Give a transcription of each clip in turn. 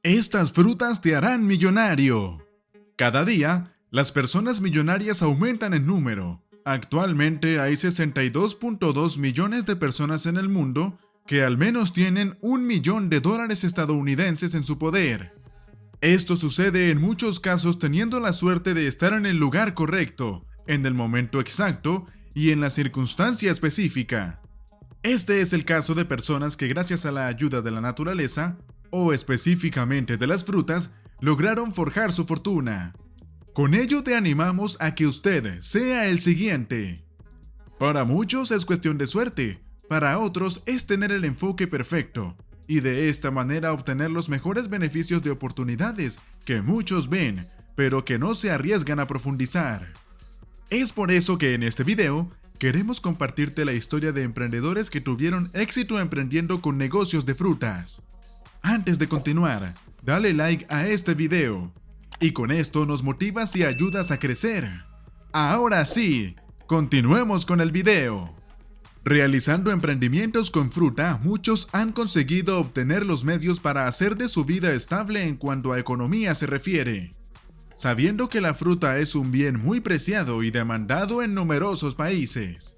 Estas frutas te harán millonario. Cada día, las personas millonarias aumentan en número. Actualmente hay 62.2 millones de personas en el mundo que al menos tienen $1.000.000 estadounidenses en su poder. Esto sucede en muchos casos teniendo la suerte de estar en el lugar correcto, en el momento exacto y en la circunstancia específica. Este es el caso de personas que gracias a la ayuda de la naturaleza, o específicamente de las frutas, lograron forjar su fortuna. Con ello te animamos a que usted sea el siguiente. Para muchos es cuestión de suerte, para otros es tener el enfoque perfecto, y de esta manera obtener los mejores beneficios de oportunidades que muchos ven, pero que no se arriesgan a profundizar. Es por eso que en este video queremos compartirte la historia de emprendedores que tuvieron éxito emprendiendo con negocios de frutas. Antes de continuar, dale like a este video, y con esto nos motivas y ayudas a crecer. Ahora sí, continuemos con el video. Realizando emprendimientos con fruta, muchos han conseguido obtener los medios para hacer de su vida estable en cuanto a economía se refiere. Sabiendo que la fruta es un bien muy preciado y demandado en numerosos países.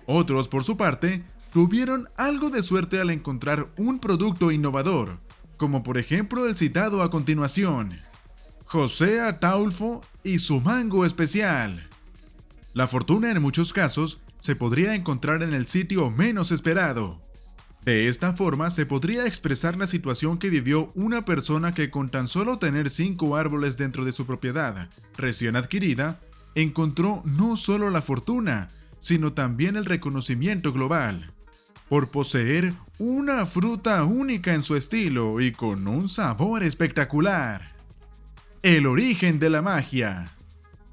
Otros, por su parte, tuvieron algo de suerte al encontrar un producto innovador, como por ejemplo el citado a continuación, José Ataulfo y su mango especial. La fortuna en muchos casos se podría encontrar en el sitio menos esperado. De esta forma se podría expresar la situación que vivió una persona que con tan solo tener 5 árboles dentro de su propiedad recién adquirida, encontró no solo la fortuna, sino también el reconocimiento global, por poseer una fruta única en su estilo y con un sabor espectacular. El origen de la magia.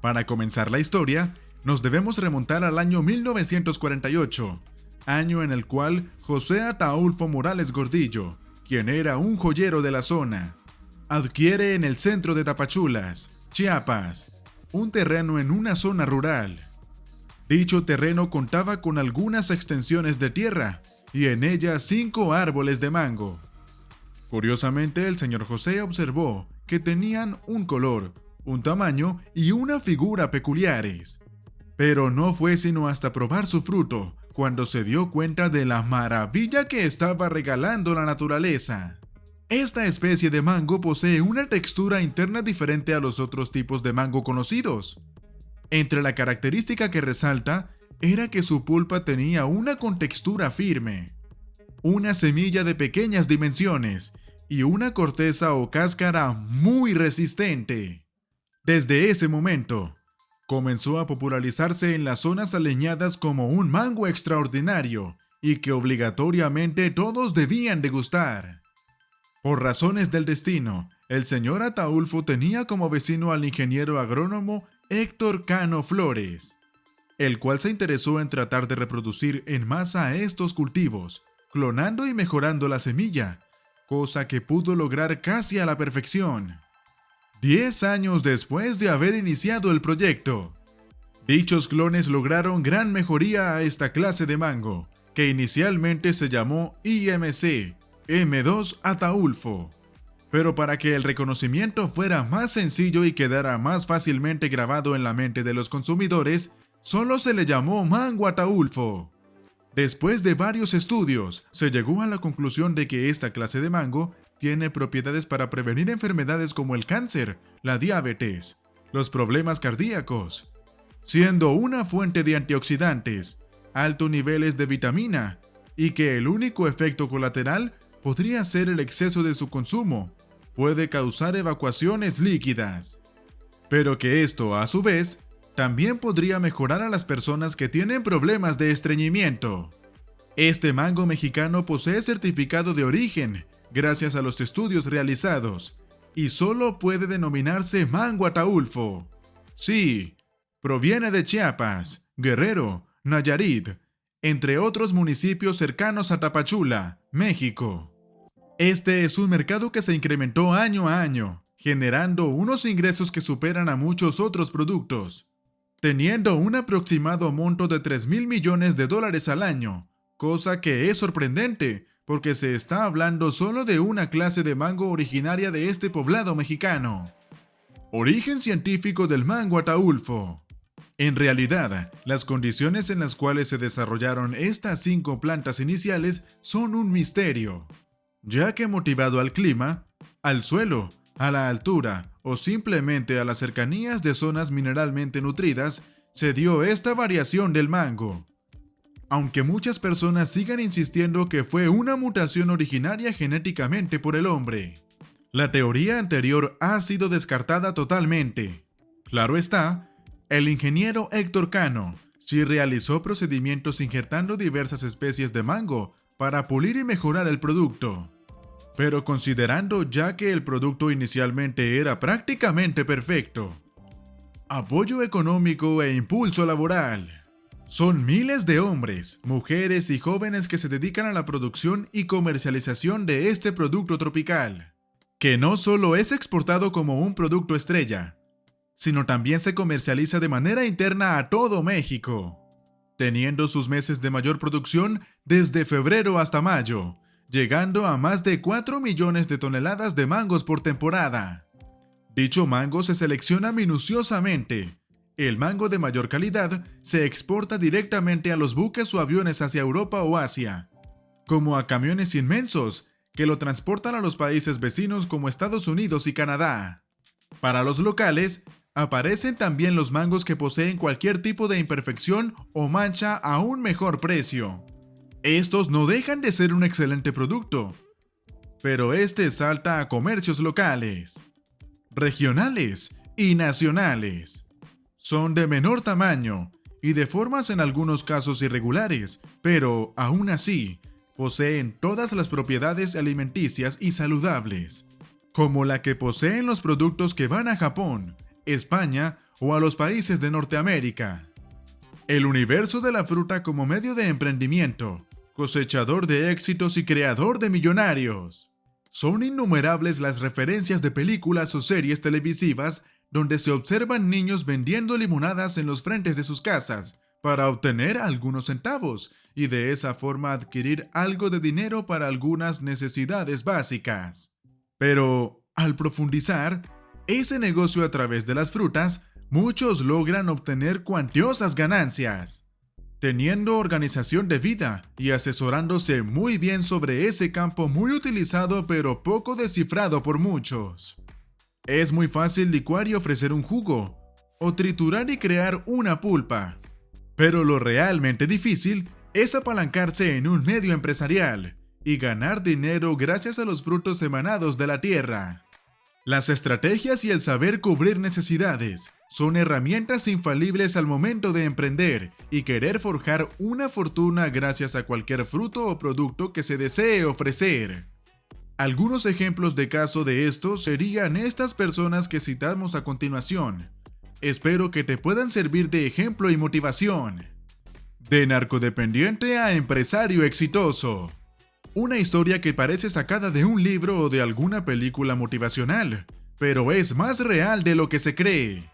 Para comenzar la historia, nos debemos remontar al año 1948, año en el cual José Ataulfo Morales Gordillo, quien era un joyero de la zona, adquiere en el centro de Tapachulas, Chiapas, un terreno en una zona rural. Dicho terreno contaba con algunas extensiones de tierra y en ella 5 árboles de mango. Curiosamente, el señor José observó que tenían un color, un tamaño y una figura peculiares. Pero no fue sino hasta probar su fruto cuando se dio cuenta de la maravilla que estaba regalando la naturaleza. Esta especie de mango posee una textura interna diferente a los otros tipos de mango conocidos. Entre la característica que resalta era que su pulpa tenía una contextura firme, una semilla de pequeñas dimensiones y una corteza o cáscara muy resistente. Desde ese momento, comenzó a popularizarse en las zonas aleñadas como un mango extraordinario y que obligatoriamente todos debían degustar. Por razones del destino, el señor Ataulfo tenía como vecino al ingeniero agrónomo Héctor Cano Flores, el cual se interesó en tratar de reproducir en masa estos cultivos, clonando y mejorando la semilla, cosa que pudo lograr casi a la perfección. 10 años después de haber iniciado el proyecto, dichos clones lograron gran mejoría a esta clase de mango, que inicialmente se llamó IMC M2 Ataulfo. Pero para que el reconocimiento fuera más sencillo y quedara más fácilmente grabado en la mente de los consumidores, solo se le llamó mango Ataulfo. Después de varios estudios, se llegó a la conclusión de que esta clase de mango tiene propiedades para prevenir enfermedades como el cáncer, la diabetes, los problemas cardíacos, siendo una fuente de antioxidantes, altos niveles de vitamina, y que el único efecto colateral podría ser el exceso de su consumo. Puede causar evacuaciones líquidas. Pero que esto, a su vez, también podría mejorar a las personas que tienen problemas de estreñimiento. Este mango mexicano posee certificado de origen, gracias a los estudios realizados, y solo puede denominarse mango Ataulfo. Sí, proviene de Chiapas, Guerrero, Nayarit, entre otros municipios cercanos a Tapachula, México. Este es un mercado que se incrementó año a año, generando unos ingresos que superan a muchos otros productos, teniendo un aproximado monto de $3.000 millones al año, cosa que es sorprendente, porque se está hablando solo de una clase de mango originaria de este poblado mexicano. Origen científico del mango ataulfo. En realidad, las condiciones en las cuales se desarrollaron estas 5 plantas iniciales son un misterio, ya que motivado al clima, al suelo, a la altura o simplemente a las cercanías de zonas mineralmente nutridas, se dio esta variación del mango. Aunque muchas personas sigan insistiendo que fue una mutación originaria genéticamente por el hombre, la teoría anterior ha sido descartada totalmente. Claro está, el ingeniero Héctor Cano sí realizó procedimientos injertando diversas especies de mango para pulir y mejorar el producto. Pero considerando ya que el producto inicialmente era prácticamente perfecto. Apoyo económico e impulso laboral. Son miles de hombres, mujeres y jóvenes que se dedican a la producción y comercialización de este producto tropical, que no solo es exportado como un producto estrella, sino también se comercializa de manera interna a todo México, teniendo sus meses de mayor producción desde febrero hasta mayo, llegando a más de 4 millones de toneladas de mangos por temporada. Dicho mango se selecciona minuciosamente. El mango de mayor calidad se exporta directamente a los buques o aviones hacia Europa o Asia, como a camiones inmensos que lo transportan a los países vecinos como Estados Unidos y Canadá. Para los locales, aparecen también los mangos que poseen cualquier tipo de imperfección o mancha a un mejor precio. Estos no dejan de ser un excelente producto, pero este salta a comercios locales, regionales y nacionales. Son de menor tamaño y de formas en algunos casos irregulares, pero aún así poseen todas las propiedades alimenticias y saludables, como la que poseen los productos que van a Japón, España o a los países de Norteamérica. El universo de la fruta como medio de emprendimiento, cosechador de éxitos y creador de millonarios. Son innumerables las referencias de películas o series televisivas donde se observan niños vendiendo limonadas en los frentes de sus casas para obtener algunos centavos y de esa forma adquirir algo de dinero para algunas necesidades básicas. Pero, al profundizar ese negocio a través de las frutas, muchos logran obtener cuantiosas ganancias, teniendo organización de vida y asesorándose muy bien sobre ese campo muy utilizado pero poco descifrado por muchos. Es muy fácil licuar y ofrecer un jugo, o triturar y crear una pulpa. Pero lo realmente difícil es apalancarse en un medio empresarial y ganar dinero gracias a los frutos emanados de la tierra. Las estrategias y el saber cubrir necesidades son herramientas infalibles al momento de emprender y querer forjar una fortuna gracias a cualquier fruto o producto que se desee ofrecer. Algunos ejemplos de caso de esto serían estas personas que citamos a continuación. Espero que te puedan servir de ejemplo y motivación. De narcodependiente a empresario exitoso. Una historia que parece sacada de un libro o de alguna película motivacional, pero es más real de lo que se cree.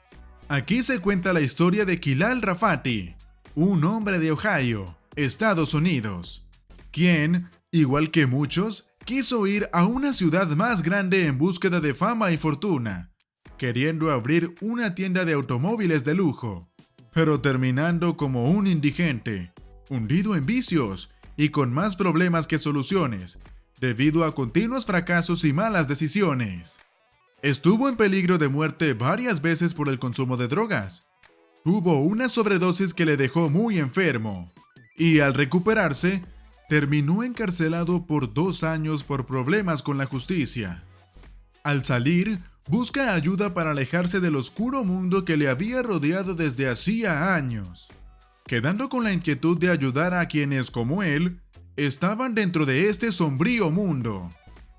Aquí se cuenta la historia de Kilal Rafati, un hombre de Ohio, Estados Unidos, quien, igual que muchos, quiso ir a una ciudad más grande en búsqueda de fama y fortuna, queriendo abrir una tienda de automóviles de lujo, pero terminando como un indigente, hundido en vicios y con más problemas que soluciones, debido a continuos fracasos y malas decisiones. Estuvo en peligro de muerte varias veces por el consumo de drogas. Tuvo una sobredosis que le dejó muy enfermo, y al recuperarse, terminó encarcelado por 2 años por problemas con la justicia. Al salir, busca ayuda para alejarse del oscuro mundo que le había rodeado desde hacía años, quedando con la inquietud de ayudar a quienes, como él, estaban dentro de este sombrío mundo.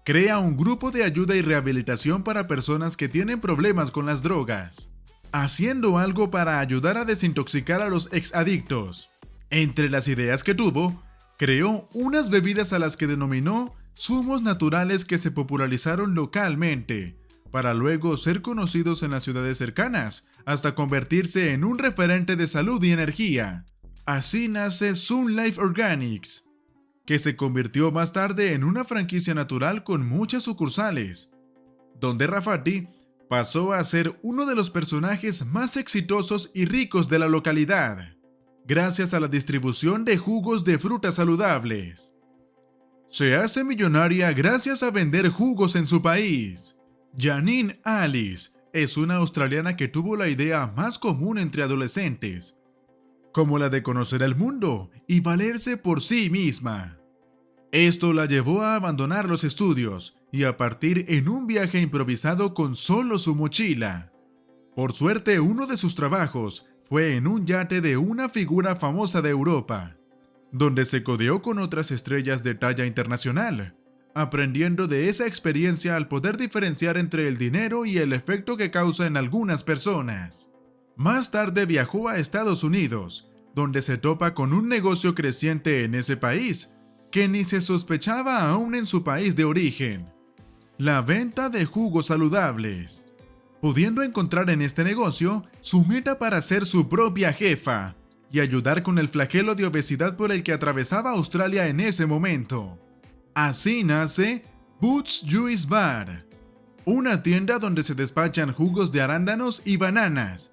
Crea un grupo de ayuda y rehabilitación para personas que tienen problemas con las drogas, haciendo algo para ayudar a desintoxicar a los exadictos. Entre las ideas que tuvo, creó unas bebidas a las que denominó zumos naturales que se popularizaron localmente, para luego ser conocidos en las ciudades cercanas, hasta convertirse en un referente de salud y energía. Así nace Sun Life Organics, que se convirtió más tarde en una franquicia natural con muchas sucursales, donde Rafati pasó a ser uno de los personajes más exitosos y ricos de la localidad, gracias a la distribución de jugos de frutas saludables. Se hace millonaria gracias a vender jugos en su país. Janine Alice es una australiana que tuvo la idea más común entre adolescentes, como la de conocer el mundo y valerse por sí misma. Esto la llevó a abandonar los estudios y a partir en un viaje improvisado con solo su mochila. Por suerte, uno de sus trabajos fue en un yate de una figura famosa de Europa, donde se codeó con otras estrellas de talla internacional, aprendiendo de esa experiencia al poder diferenciar entre el dinero y el efecto que causa en algunas personas. Más tarde viajó a Estados Unidos, donde se topa con un negocio creciente en ese país, que ni se sospechaba aún en su país de origen: la venta de jugos saludables, pudiendo encontrar en este negocio su meta para ser su propia jefa y ayudar con el flagelo de obesidad por el que atravesaba Australia en ese momento. Así nace Boots Juice Bar, una tienda donde se despachan jugos de arándanos y bananas,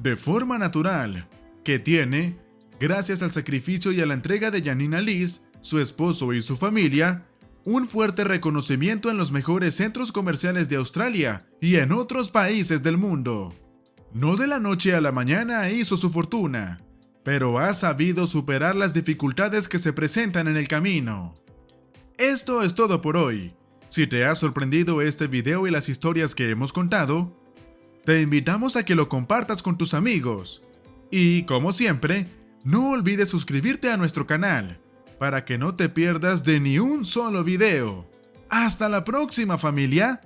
de forma natural, que tiene, gracias al sacrificio y a la entrega de Janine Alice, su esposo y su familia, un fuerte reconocimiento en los mejores centros comerciales de Australia y en otros países del mundo. No de la noche a la mañana hizo su fortuna, pero ha sabido superar las dificultades que se presentan en el camino. Esto es todo por hoy. Si te ha sorprendido este video y las historias que hemos contado, te invitamos a que lo compartas con tus amigos. Y, como siempre, no olvides suscribirte a nuestro canal, para que no te pierdas de ni un solo video. ¡Hasta la próxima, familia!